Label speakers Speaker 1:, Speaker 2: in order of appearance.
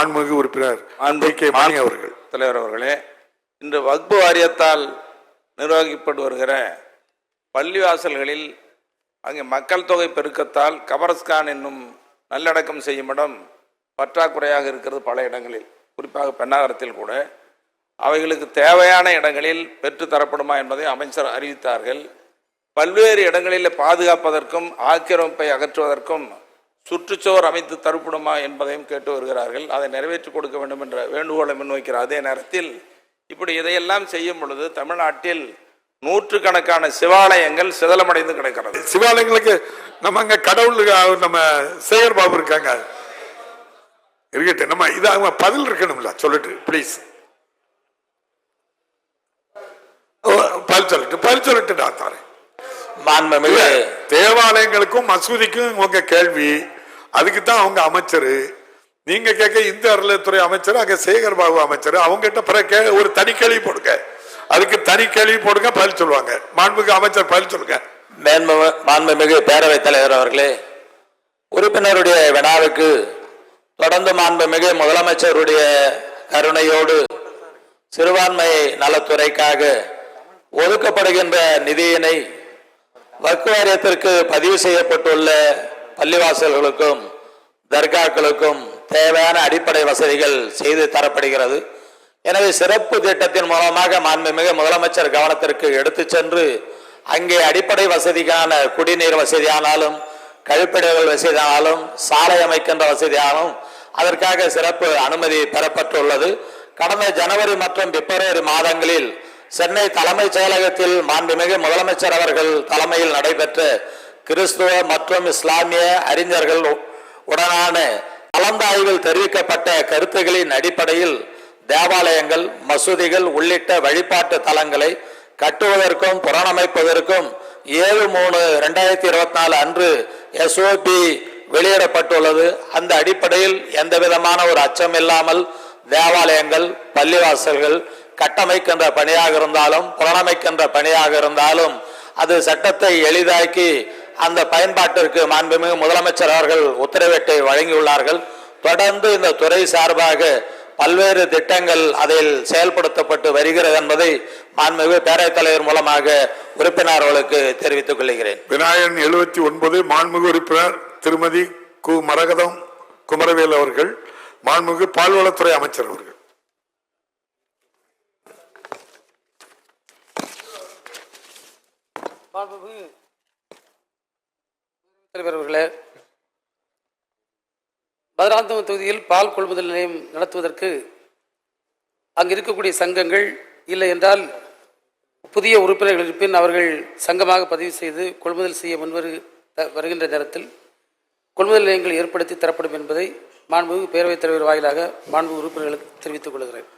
Speaker 1: மாண்புமிகு உறுப்பினர் மணி அவர்கள்.
Speaker 2: தலைவர் அவர்களே, இன்று வக்பு வாரியத்தால் நிர்வகிக்கப்பட்டு வருகிற பள்ளிவாசல்களில் அங்கே மக்கள் தொகை பெருக்கத்தால் கபரஸ்கான் என்னும் நல்லடக்கம் செய்யும் இடம் பற்றாக்குறையாக இருக்கிறது. பல இடங்களில், குறிப்பாக பெண்ணாகரத்தில் கூட அவைகளுக்கு தேவையான இடங்களில் பெற்று தரப்படுமா என்பதை அமைச்சர் அறிவித்தார்கள். பல்வேறு இடங்களில் பாதுகாப்பதற்கும் ஆக்கிரமிப்பை அகற்றுவதற்கும் சுற்றுச்சுவர் அமைத்து தரப்படுமா என்பதையும் கேட்டு வருகிறார்கள். அதை நிறைவேற்றி கொடுக்க வேண்டும் என்ற வேண்டுகோளை முன்வைக்கிறார். அதே நேரத்தில் இப்படி இதையெல்லாம் செய்யும் பொழுது தமிழ்நாட்டில் நூற்றுக்கணக்கான சிவாலயங்கள் சிதலமடைந்து கிடக்கிறது.
Speaker 1: சிவாலயங்களுக்கு நம்ம அங்க கடவுள் நம்ம சேகர் பாபு இருக்காங்க இருக்கட்டும், நம்ம இது அவங்க பதில் இருக்கணும்ல சொல்லிட்டு ப்ளீஸ் பதில் சொல்லிட்டு நான் தரேன். தேவாலயங்களுக்கும் மசூதிக்கும் உங்க கேள்வி, அதுக்கு தான் அவங்க அமைச்சர். நீங்க கேட்க இந்து அறநிலையத்துறை அமைச்சர், அங்க சேகர் பாபு அமைச்சர், அவங்க கிட்ட ஒரு தனி கேள்வி போடுங்க, அதுக்கு தனி கேள்வி போடுங்க, பதில் சொல்லுவாங்க. மாண்புமிகு அமைச்சர் பதில் சொல்லுங்க.
Speaker 3: மாண்புமிகு பேரவைத் தலைவர் அவர்களே, உறுப்பினருடைய வினாவுக்கு தொடர்ந்து மாண்புமிகு முதலமைச்சருடைய கருணையோடு சிறுபான்மை நலத்துறைக்காக ஒதுக்கப்படுகின்ற நிதியினை வக்ஃப் வாரியத்திற்கு பதிவு செய்யப்பட்டுள்ள பள்ளிவாசல்களுக்கும் தர்காக்களுக்கும் தேவையான அடிப்படை வசதிகள் செய்து தரப்படுகிறது. எனவே சிறப்பு திட்டத்தின் மூலமாக மாண்புமிகு முதலமைச்சர் கவனத்திற்கு எடுத்து சென்று அங்கே அடிப்படை வசதிக்கான குடிநீர் வசதியானாலும் கழிப்பிடங்கள் வசதியானாலும் சாலை அமைக்கின்ற வசதியானாலும் அதற்காக சிறப்பு அனுமதி பெறப்பட்டுள்ளது. கடந்த ஜனவரி மற்றும் பிப்ரவரி மாதங்களில் சென்னை தலைமைச் செயலகத்தில் மாண்புமிகு முதலமைச்சர் அவர்கள் தலைமையில் நடைபெற்ற கிறிஸ்துவ மற்றும் இஸ்லாமிய அறிஞர்கள் உடனான கலந்தாய்வில் தெரிவிக்கப்பட்ட கருத்துகளின் அடிப்படையில் தேவாலயங்கள் மசூதிகள் உள்ளிட்ட வழிபாட்டு தலங்களை கட்டுவதற்கும் புனரமைப்பதற்கும் 7/3/2024 அன்று SOP வெளியிடப்பட்டுள்ளது. அந்த அடிப்படையில் எந்த விதமான ஒரு அச்சம் இல்லாமல் தேவாலயங்கள் பள்ளிவாசல்கள் கட்டமைக்கின்ற பணியாக இருந்தாலும் புனரமைக்கின்ற பணியாக இருந்தாலும் அது சட்டத்தை எளிதாக்கி அந்த பயன்பாட்டிற்கு மாண்புமிகு முதலமைச்சர் அவர்கள் உத்தரவிட்டை வழங்கியுள்ளார்கள். தொடர்ந்து இந்த துறை சார்பாக பல்வேறு திட்டங்கள் அதில் செயல்படுத்தப்பட்டு வருகிறது என்பதை மாண்புமிகு பேரவைத் தலைவர் மூலமாக உறுப்பினர்களுக்கு தெரிவித்துக் கொள்கிறேன்.
Speaker 1: விநாயகன் 79 மாண்புமிகு உறுப்பினர் திருமதி கு மரகதம் குமரவேல் அவர்கள், மாண்புமிகு பால்வளத்துறை அமைச்சர் அவர்கள்.
Speaker 4: தலைவர்களே, மதுராந்தகம் தொகுதியில் பால் கொள்முதல் நிலையம் நடத்துவதற்கு அங்கு இருக்கக்கூடிய சங்கங்கள் இல்லை என்றால் புதிய உறுப்பினர்கள் இருப்பின் அவர்கள் சங்கமாக பதிவு செய்து கொள்முதல் செய்ய வருகின்ற நேரத்தில் கொள்முதல் நிலையங்கள் ஏற்படுத்தி தரப்படும் என்பதை மாண்புமிகு பேரவைத் தலைவர் வாயிலாக மாண்புமிகு உறுப்பினர்களுக்கு தெரிவித்துக் கொள்கிறேன்.